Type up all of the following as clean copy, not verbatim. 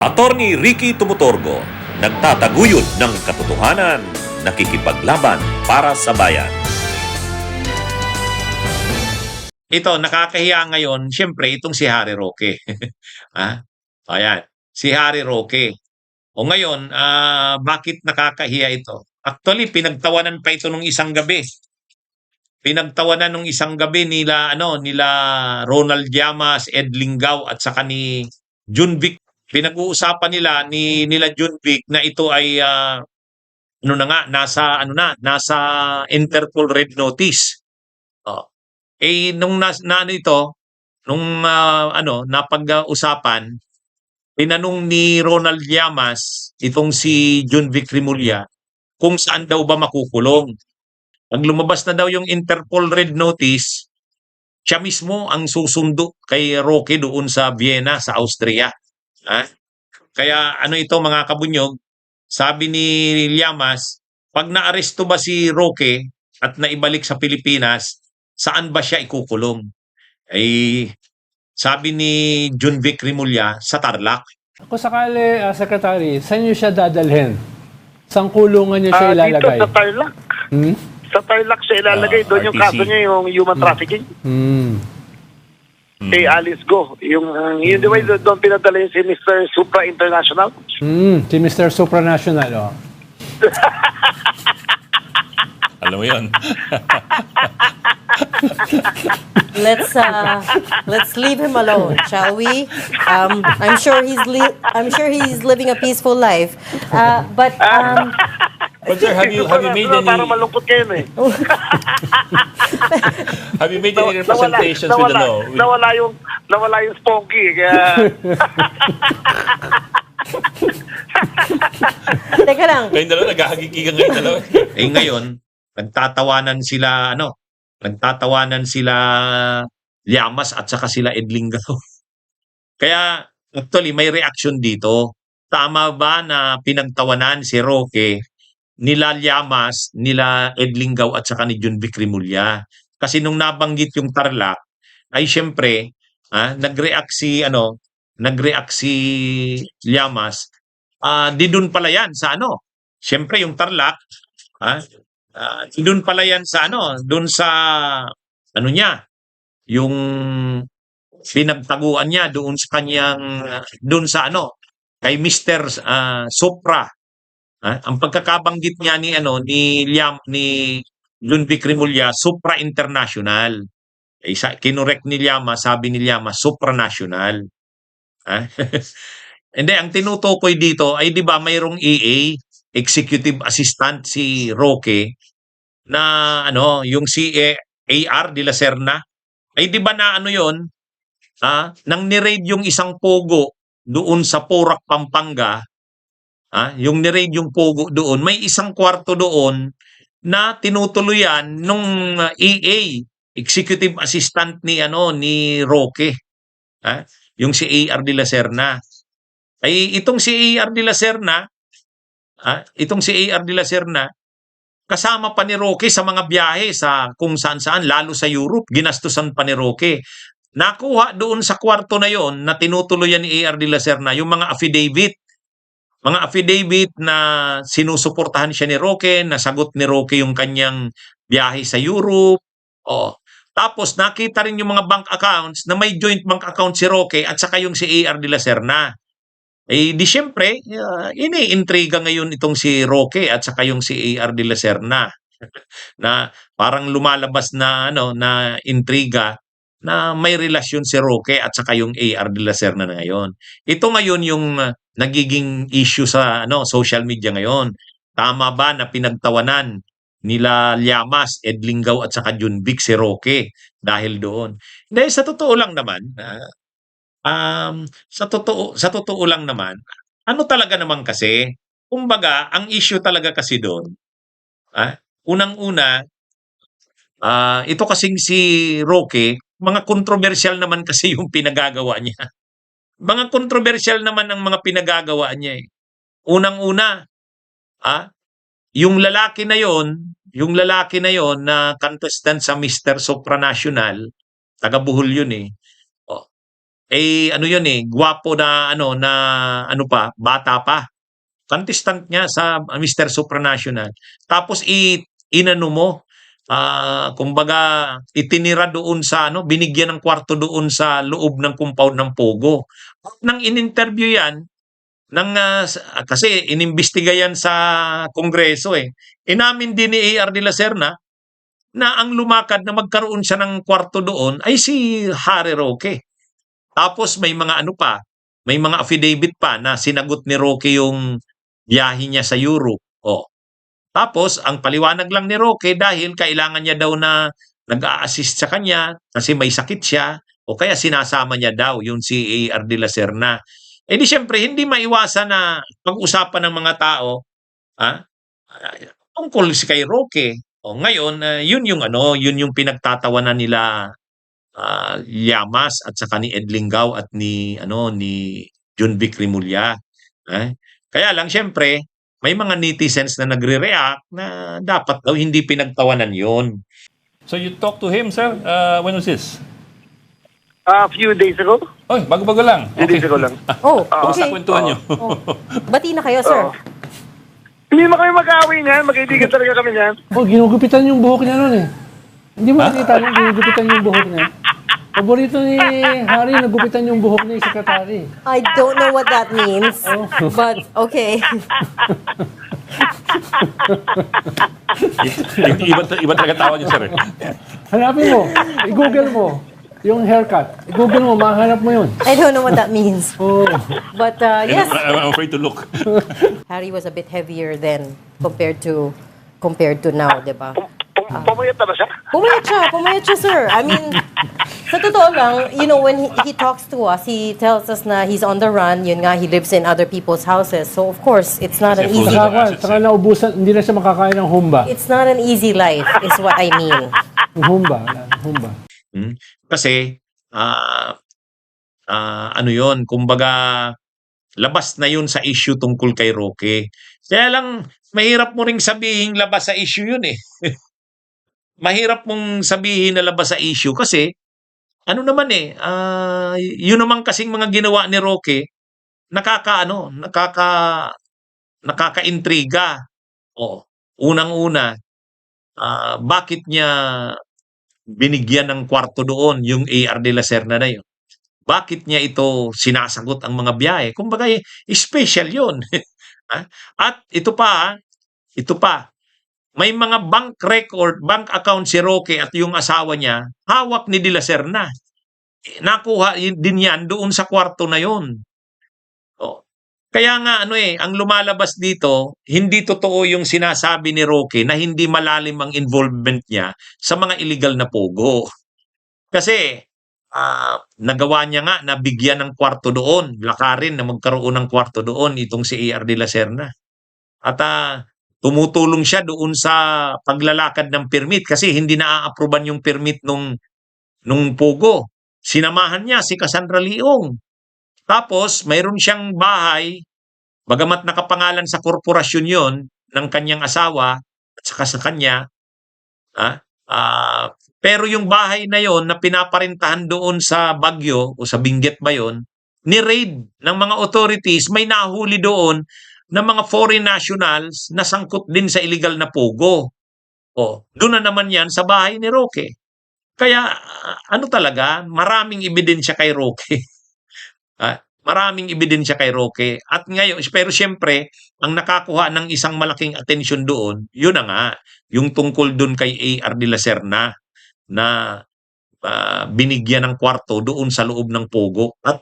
Attorney Ricky Tumutorgo, nagtataguyod ng katotohanan, nakikipaglaban para sa bayan. Ito, nakakahiya ngayon, siyempre, itong si Harry Roque. Ha? Ayan, si Harry Roque. O ngayon, bakit nakakahiya ito? Actually, pinagtawanan pa ito nung isang gabi. Pinagtawanan nung isang gabi nila Ronald Llamas, Ed Lingao at saka ni Junvic. Pinag-uusapan nila Junvic na ito ay nasa Interpol Red Notice. Oh. Nung napag-usapan, tinanong ni Ronald Llamas itong si Junvic Rimulya kung saan daw ba makukulong. Pag lumabas na daw yung Interpol Red Notice, siya mismo ang susundo kay Roque doon sa Vienna, sa Austria. Ha? Kaya ito mga kabunyog, sabi ni Llamas, pag naaresto ba si Roque at naibalik sa Pilipinas, saan ba siya ikukulong? Sabi ni Junvic Rimulya, sa Tarlac. Kung sakali, Secretary, saan niyo siya dadalhin? Saan kulungan niyo siya ilalagay? Dito sa Tarlac. Sa Tarlac siya ilalagay. Doon yung RTC. kaso niya, yung human trafficking. Kay Alice Go. Yun di ba doon pinadala yung si Mr. Supra International? Si Mr. Supranational, oh. Alam mo yun? Let's leave him alone, shall we? I'm sure he's living a peaceful life. But But sir, have you made any Parang malungkot kayo eh. have you made any representations with the law? Nawala yung Sponky. Kaya teka lang. Kayong dalawa, naghahagigigan kayong dalawa. Ngayon, nagtatawanan sila Llamas at saka sila Ed Lingao. Kaya actually may reaction dito. Tama ba na pinagtawanan si Roque nila Llamas, nila Ed Lingao at saka ni Junvic Rimulya? Kasi nung nabanggit yung Tarlac, ay syempre, nag-react si Llamas. Di dun pala yan sa Syempre yung Tarlac, doon pala yan sa doon sa niya, yung pinagtaguan niya doon sa kanyang, doon sa kay Mr. Sopra. Ang pagkakabanggit niya ni Junvic Rimulya, Supra International. Kinorek ni Llama, sabi ni Llama, supranational. Hindi, ang tinutukoy dito ay di ba mayroong EA, Executive Assistant si Roque, na yung si AR de la Serna. Ay di ba na yon? Nang ni-raid yung isang pogo doon sa Porac, Pampanga, yung ni-raid yung pogo doon, may isang kwarto doon na tinutuluyan nung EA, Executive Assistant ni Roque. Yung si AR de la Serna. Ay itong si AR de la Serna, kasama pa ni Roque sa mga biyahe sa kung saan-saan, lalo sa Europe, ginastusan pa ni Roque. Nakuha doon sa kwarto na yon na tinutuluyan ni AR de la Serna yung mga affidavit na sinusuportahan siya ni Roque, nasagot ni Roque yung kanyang biyahe sa Europe. Tapos nakita rin yung mga bank accounts na may joint bank account si Roque at saka yung si AR de la Serna. Di syempre, iniintriga ngayon itong si Roque at saka yung si AR de la Serna na parang lumalabas na na intriga na may relasyon si Roque at saka yung AR de la Serna na ngayon. Ito ngayon yung nagiging issue sa social media ngayon. Tama ba na pinagtawanan nila Llamas, Ed Lingao at saka Junvic si Roque dahil doon? Dahil sa totoo lang naman, sa totoo lang naman, talaga naman kasi, kumbaga, ang issue talaga kasi doon, unang-una, ito kasing si Roque, mga kontrobersyal naman kasi yung pinagagawa niya. Mga kontrobersyal naman ang mga pinagagawa niya eh. Unang-una, yung lalaki na yon na contestant sa Mr. Supranational, taga Bohol yun eh. ano yun gwapo na ano pa, bata pa. Contestant niya sa Mr. Supranational. Tapos inano mo, kumbaga itinira doon sa binigyan ng kwarto doon sa loob ng compound ng Pogo. Nang in-interview yan, kasi inimbestiga yan sa Kongreso Inamin din ni A.R. de la Serna na ang lumakad na magkaroon siya ng kwarto doon ay si Harry Roque. Tapos may mga may mga affidavit pa na sinagot ni Roque yung biyahe niya sa Europe. Tapos ang paliwanag lang ni Roque dahil kailangan niya daw na nag-a-assist sa kanya kasi may sakit siya o kaya sinasama niya daw yung si A.R. de la Serna. Di siyempre hindi maiwasan na pag-usapan ng mga tao tungkol si kay Roque. Ngayon yun yung pinagtatawanan nila Llamas at saka ni Ed Lingao at ni John Vic Rimulya. Kaya lang siyempre may mga netizens na nagre-react na dapat daw hindi pinagtawanan yon. So you talked to him, sir? When was this? A few days ago. Oy, bago-bago lang. Few days ago lang. Oh, Kumusta okay. kwentuhan niyo? Bati na kayo, sir. Hindi mo kami mag-away niyan. Magkaibigan talaga kami niyan. Ginugupitan yung buhok niya noon Hindi mo nakita yung ginugupitan yung buhok niya. Paborito ni Harry, nagupitan yung buhok ni Secretary. I don't know what that means, but okay. Iba talaga tawa niyo, sir. Hanapin mo, i-google mo yung haircut. I-google mo, mahanap mo yun. I don't know what that means. Oh. But yes, I'm afraid to look. Harry was a bit heavier then compared to now, di ba? Pumayat na ba siya? Pumayat siya, sir. I mean, sa totoo lang, when he talks to us, he tells us na he's on the run, yun nga, he lives in other people's houses. So, of course, it's not an easy... Saka naubusan, hindi na siya makakain ng humba. It's not an easy life, is what I mean. Yung humba. Kasi yun, kumbaga labas na yun sa issue tungkol kay Roque. Kaya lang mahirap mo ring sabihin labas sa issue yun Mahirap mong sabihin na labas sa issue kasi yun naman kasing mga ginawa ni Roque nakaka-intriga. Unang-una, bakit niya binigyan ng kwarto doon yung A.R. de la Serna na yun? Bakit niya ito sinasagot ang mga biyahe? Kumbaga, special yun. At ito pa, may mga bank record, bank account si Roque at yung asawa niya, hawak ni de la Serna. Nakuha din yan doon sa kwarto na yun. Kaya nga ang lumalabas dito, hindi totoo yung sinasabi ni Roque na hindi malalim ang involvement niya sa mga illegal na pogo. Kasi nagawa niya nga na bigyan ng kwarto doon, lakarin na magkaroon ng kwarto doon itong si A.R. de la Serna. At tumutulong siya doon sa paglalakad ng permit kasi hindi na-a-approvean yung permit nung pogo. Sinamahan niya si Cassandra Leong. Tapos, mayroon siyang bahay, bagamat nakapangalan sa korporasyon yon ng kanyang asawa at saka sa kanya, pero yung bahay na yon na pinaparintahan doon sa Baguio o sa Benguet ba yon, ni-raid ng mga authorities, may nahuli doon ng mga foreign nationals na sangkot din sa illegal na pogo. Doon na naman yan sa bahay ni Roque. Kaya talaga, maraming ebidensya kay Roque. Maraming ebidensya kay Roque. At ngayon, pero siyempre, ang nakakuha ng isang malaking atensyon doon, yun na nga, yung tungkol doon kay A.R. de la Serna na binigyan ng kwarto doon sa loob ng pogo at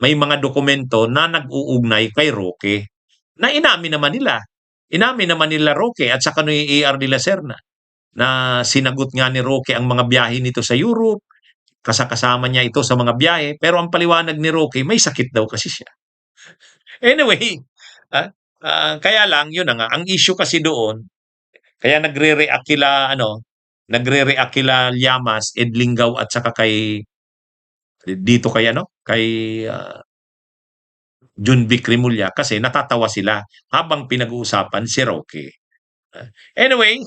may mga dokumento na nag-uugnay kay Roque na inamin naman nila Roque at saka ni A.R. de la Serna na sinagot nga ni Roque ang mga biyahe nito sa Europe, kasama niya ito sa mga biyahe, pero ang paliwanag ni Roque, may sakit daw kasi siya. Anyway, kaya lang, yun na nga, ang issue kasi doon, kaya nagre-react kila Llamas, Ed Lingao at saka kay John Vic Rimulya kasi natatawa sila habang pinag-uusapan si Roque. Anyway,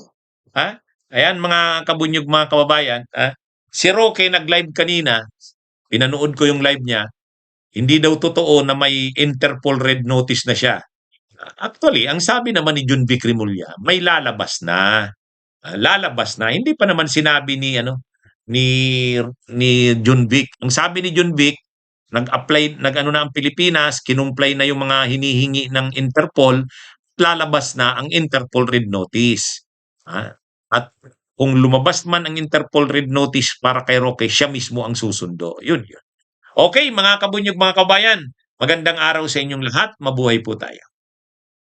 ayan mga kabunyog, mga kababayan, si Roque nag-live kanina pinanood ko yung live niya, hindi daw totoo na may Interpol red notice na siya. Actually, ang sabi naman ni John Vic Rimulya, may lalabas na. Lalabas na. Hindi pa naman sinabi ni ni John Vic. Ang sabi ni John Vic, nag-apply, nag-ano na ang Pilipinas, kinumply na yung mga hinihingi ng Interpol, lalabas na ang Interpol red notice. At kung lumabas man ang Interpol red notice para kay Roque, siya mismo ang susundo. Yun. Okay, mga kabunyog, mga kabayan, magandang araw sa inyong lahat. Mabuhay po tayo.